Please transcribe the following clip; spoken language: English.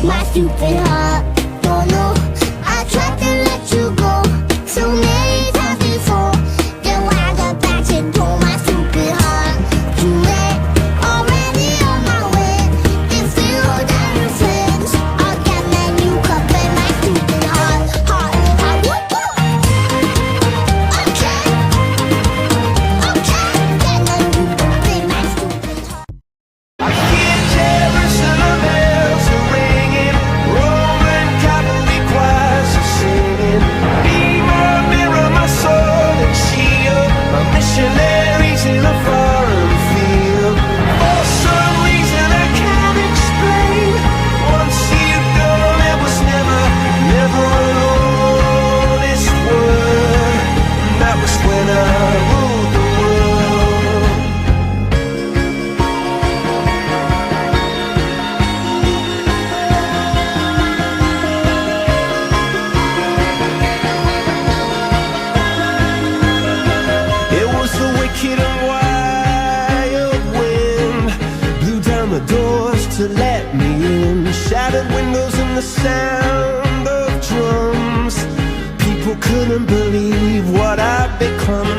my stupid heart. Don't know, I tried to let you go so many times before. Then when I got back and told my stupid heart, too late, already on my way. If you were down your friends, I'll get that new cup in my stupid heart. Okay, get that new cup in my stupid heart. I hear Jerusalem bells are ringing, Roman cavalry choirs are singing. Mirror, my soul and shield, my missionaries in a foreign field. For some reason I can't explain, once you've gone it was never an honest word. That was when I ruled the world. It was the wicked and wild wind, blew down the doors to let me in, shattered windows and the sound of drums. People couldn't believe what I'd become.